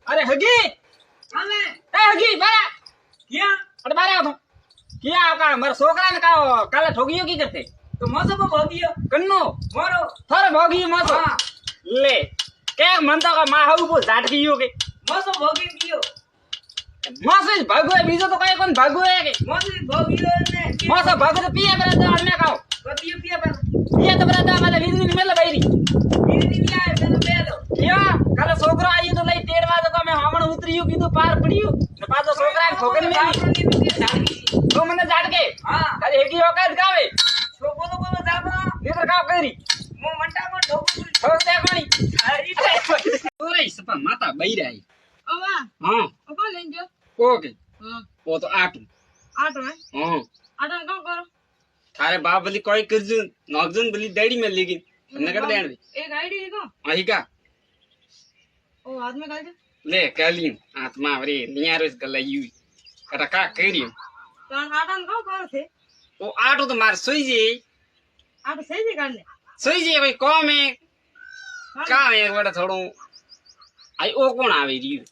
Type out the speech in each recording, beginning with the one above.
अरे हगी हाले ए हगी बारा क्या अरे बारा तो क्या का मारा छोकरा ने का काले ठोगियो की करते तो मौसम को भोगियो कन्नो मोरो थारे भोगियो मत हाँ ले के मन तो का मा हाउ को झाट कियो के मौसम भोगी कियो मासे भागो बीजो तो काई कोन भागो है के मौसम भोगियो ने मासे भागो तो पिया बरा तो अन्य खाओ पियो पिया पर पिया तो बरा तो माले वीदी में ले बैरी मेरी दिन क्या है तो पे दो क्या काले छोकरा आयो तो लई तेड़वा तो मैं हमण उतरियो की तो पार पड़ियो ने पाछो छोकरा ने ठोकन में तो मने झाट के हां खाली हेगी औकात गावे छोको को जाबो इधर का करी मो मंटा को ठोको ठोक दे कोनी अरे ओरे सपा माता बैराई अवा हां अपा लेंगे ओके हां वो तो आटू आटो है हां आटो का करो थारे बाप बली कोई करजन नौजन बली डेडी में लेकिन नगर देण दे एक आईडी लिखो आही का ओ हाथ में कर दे ले कली आत्मा रे नियारस गलयू कटा का करियो तो आटा का करो थे ओ आटो तो मार सोई जे आटो सही से करने सोई जे भाई कम है का एक बड़ा थोड़ो आई ओ कोण आवे रियो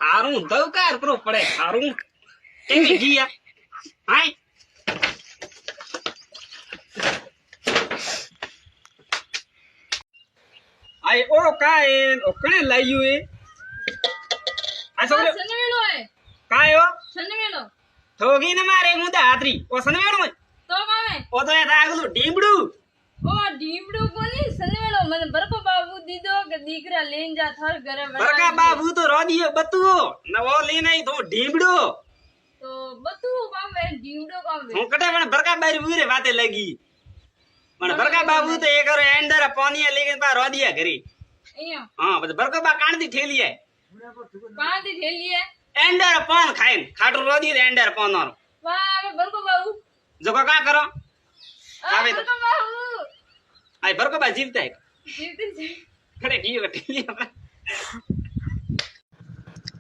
थारू दौकार करो पड़े थारू के गया हाय आई ओ काय ओ कने लायू ए आ सगळे सनवेलो है काय हो सनवेलो ठोगी न मारे मुदा हातरी ओ सनवेणो में तो कावे ओ तो ए दागलू ढीबडू ओ ढीमड़ू कोनी सनवेलो મને બરકો બાબુ દીધો કે દીકરા લઈને જા થાર ઘરે बरका बाबू तो रोदियो बतुओ न वो ले नहीं तो ढीबडू તો બધું કાવે ઢીમડો કાવે હું कटे पण बरका बारी उरे बाते लगी पण बरका बाबू तो एक और एंडर पानी लेकिन पा रोदिया घरी અહીંયા हां बस बरका बा कांडी ठेली है કાંદી થેલી है एंडर पान खाइन खाटू रोदी एंडर पान और વાહ અમે બરકો બાબુ जो का करो આ આવે તો બરકો બાબુ आई बरका बा जीवता है જીવતી છે खड़े की ठेली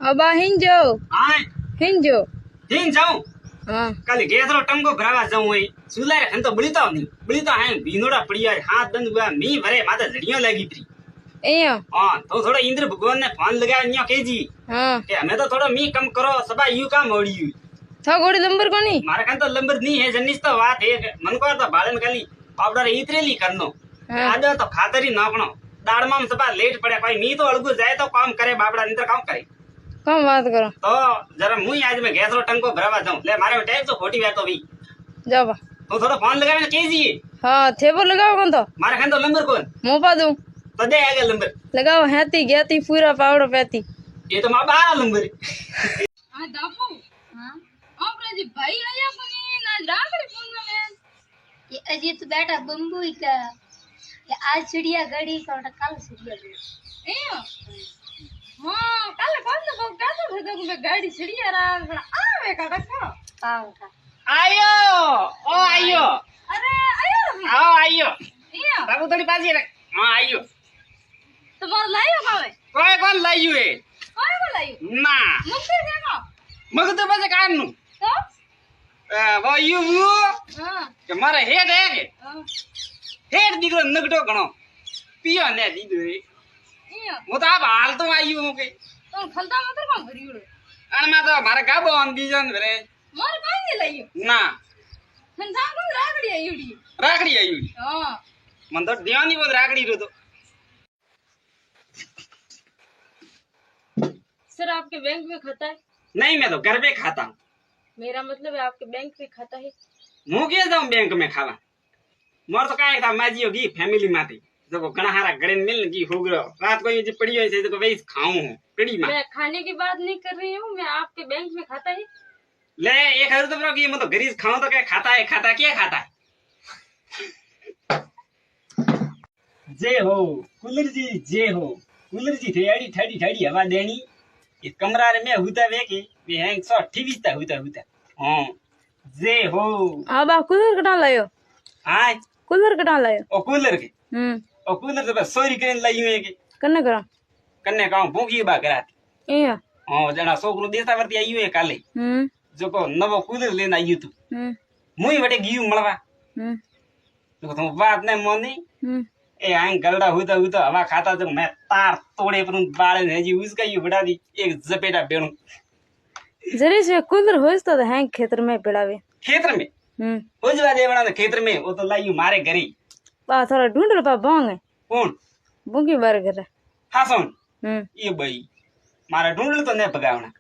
અબા હિંજો हां હિંજો दिन जाऊं હા कल गेसरो टंगो भरावा जाऊं है सुलारे खन तो बळीता है बीनोड़ा पड़िया हाथ दंद हुआ मी भरे माता झड़ियों लगी थी અહીંયા हां तो थोड़ा इंद्र भगवान ने फोन लगाया न्यो केजी હા के हमें तो थोड़ा मी कम करो सबा यू काम होड़ी થા ગોડી નંબર કોની मारे खन तो लंबर नहीं है जनिस तो बात है मन को तो बालन खाली पाउडर इतरेली करनो हाँ। आदर तो खातरी नाखनो दाड़ में सबा लेट पड़े कोई मी तो अलगू जाए तो काम करे बाबड़ा निंतर काम करे કમ વાત કરો तो जरा मुई आज में गैस रो टंको भरावा जाऊं ले मारे टाइम तो खोटी बात तो भी જાબા तो थोड़ा फोन लगावे केजी હા થેપો લગાવો કોણ તો मारे खन तो लंबर कौन મોપા દઉં तो दे आगे लंबर લગાવો હેતી ગેતી પૂરા પાવડો પેતી ये तो मां बाहर लंबर આ દાપુ હા આપણે જે ભાઈ આયા કોની ના રાખડી પૂનમે ये अजीत बेटा बम्बू का ये आज चिड़िया गड़ी का और कल चिड़िया गड़ी એ હા કાલે કોણ તો કાતો ભેગો મે ગાડી છડિયા રા આવે કાકા पाँव का आयो ओ आयो અરે આયો आओ आयो અહીંયા बाबू थोड़ी पास रख हां आयो તમાર લાયો કાવે कोई कौन लाइयो है કોણ કો લાયો ना મુક્તિ દેખો मग तो बजे काम नु તો वो यू वो હા के मारे हेड है के હા हेड दिगरो नगटो गणो पियो ने दीदो અહીંયા मु तो आप हाल तो आयो हूं के તો ખલતા મત કોણ ભર્યું अन मा तो मारे गाबो अन दीजन रे માર કાઈ નહીં લાયો ना સંસાર કો રાખડી આયુડી राखड़ी आयो હા मन तो ध्यान ही बोल राखड़ी रो तो सर आपके बैंक में खाता है नहीं मैं तो घर पे खाता हूं मेरा मतलब है आपके बैंक में खाता है मु के जाऊं बैंक में खावा मोर तो काय था माजी होगी फैमिली माते जब घना हारा गड़े मिल की हो गयो रात को ये जो पड़ी है तो वही खाऊं हूं पड़ी मां मैं खाने की बात नहीं कर रही हूँ मैं आपके बैंक में खाता है ले एक हजार तो ब्रो की मैं तो गरीब खाऊं तो क्या खाता क्या खाता है जय हो कूलर जी जय हो कूलर जी ठेड़ी ठड़ी ठड़ी हवा देनी ये कमरा रे में हुता वे के वे हैंग सो ठीवीता हुता हां जय हो हाँ बा कूलर कटा लायो हाय कूलर कटा लायो ओ कूलर के ओ कूलर तो बस सोरी करे लाइयो है के कन्ने करा कन्ने गांव भूखी बा कराती iya हां जना सोकरो देसा वर्ती आइयो है काले जो को नवो कूलर लेना आइयो तू मुई वटे गियो मळवा तो तुम बात नहीं मोनी ए आंग गलड़ा हुता हुता हवा खाता तो मैं तार तोड़े पर उन बाले ने जी उसका ये बड़ा दी एक जपेटा बेणु जरी से कूलर होइस तो हैं खेतर में पिड़ावे खेतर में उजवा दे बना खेतर में वो तो लाई मारे घरी बा थोड़ा ढूंढ रे बा बोंग कौन बुंगी बार कर हाँ सुन ये भाई मारा ढूंढ तो नहीं भगावना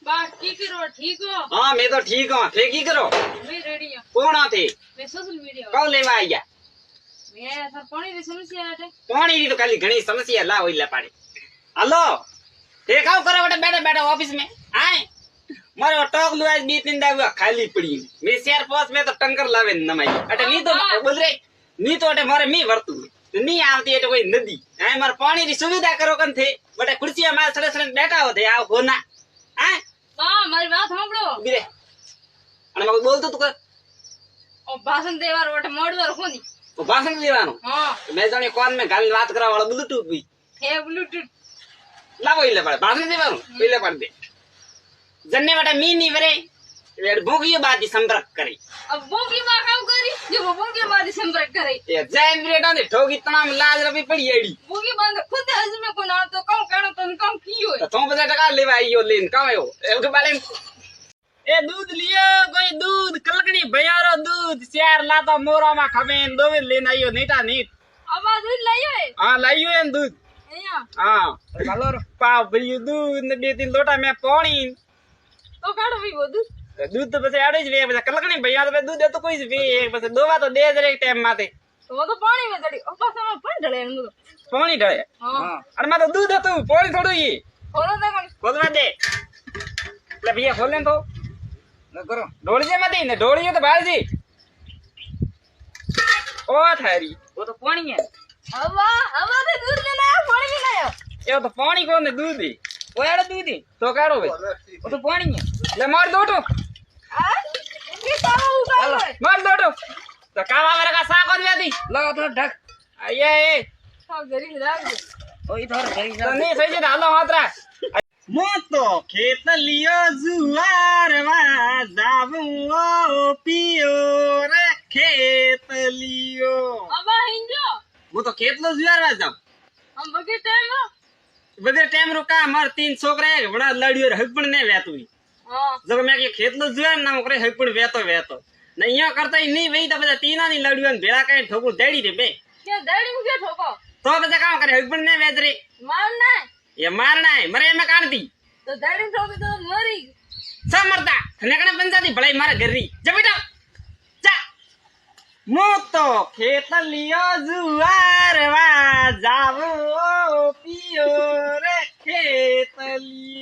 बा की करो ठीक हो हाँ मैं तो ठीक हूँ थे की करो मैं रेडी हूं कौन आते मैं सोशल मीडिया कब लेवा आया मैं सर पानी री समस्या है पानी री तो खाली घणी समस्या ला होई ला पानी हेलो देखाओ करो बेटा बैठा बैठा ऑफिस में आए मारे वो टॉक लुआ बी तीन दा खाली पड़ी मैं शेयर पोस्ट में तो टंकर लावे नमाई अटे नी तो बोल रे नी तो अटे मारे मी वर्तू नी आवती अटे कोई नदी आए मारे पानी री सुविधा करो कन थे बटे कुर्सी में सड़े सड़े बैठा होते आओ होना आए बा मारी बात सांभळो बीरे અને મગ બોલતો તું કર ओ भाषण देवार वटे मोडवर कोनी તો ભાષણ દેવાનું हां મેં જાણે કોન મે ગાલ વાત કરવા વાળો બ્લૂટૂથ બી हे ब्लूटूथ લાવો એટલે પડે ભાષણ દેવાનું એટલે પડ દે જન્ને વાટા મી ની વરે વેડ ભોગીયો બાદી સંપર્ક કરી अब बोंगी बा काम करी जो बोंगी बा संपर्क करे એ જૈન બ્રેડા ને ઠોગી તણામ લાજ રબી પડી એડી बोंगी बा खुद हज में को ना तो कम काणो तो कम कियो તો તો બધા ટકા લેવા આયો લેન કામ આયો એમ કે બાલે એ દૂધ લિયો કોઈ દૂધ કલકડી ભયારો દૂધ ચાર લાતો મોરા માં ખમે દોવે લેન આયો નેટા નીટ आवाज ही लायो है હા લાયો એમ દૂધ અહીંયા હા કલર પાવ ભર્યું દૂધ ને બે ત્રણ લોટા મે પાણી તો કાઢો ભી બધું दूध तो बस आड़े ज वे बस कलकणी भैया तो दूध तो कोई वे बस दोवा तो दे रे टाइम माते तो वो तो पानी में चढ़ी और पास में पण ढले नु पानी ढळे हां अरे मा तो दूध હતું પાણી થોડું ઈ खोलो दे मन खोलवा दे ले भैया खोल तो न करो ढोळजे मत ने ढोळियो तो बाहर जी ओ थारी वो तो पानी है हवा हवा से दूध लेना है पानी भी लायो ये तो पानी कोने दूध है वो यार दूध है तो काढो भाई वो तो पानी है ले मार दोटो हां ये ताऊ उतारो मार दोटो तो कावा वाला का साग और दी लगा तो ढक आये ए सब गरी राख दे ओई थोर गई तो नहीं सही से डालो हाथरा मो तो खेत लियो जुआरवा जाबू ओ पियो रे खेत लियो हवा हिंजो वो तो खेत लो जुआरवा जाओ हम बगे टाइम बगैर टाइम रुका मार तीन छोकरे बड़ा लड़ियो हकपण ने वेतुई हां जब मैं के खेत लो जुआर ना करे हकपण वेतो वेतो नहीं यो करता ही नहीं वही तो बजा तीना नी लड़ियो भेड़ा के ठोकू डेड़ी रे बे क्या दाढ़ी मुझे ठोको तो बजा काम करे हकपण ने वेत रे मारना है ये मारना है मरे में काटती तो दाढ़ी ठोके तो मरी सब मरता नकने पंचायती भलाई मारे गरी जब बेटा जा मो तो खेत लियो जुआरवा जावो पियो रे खेत लियो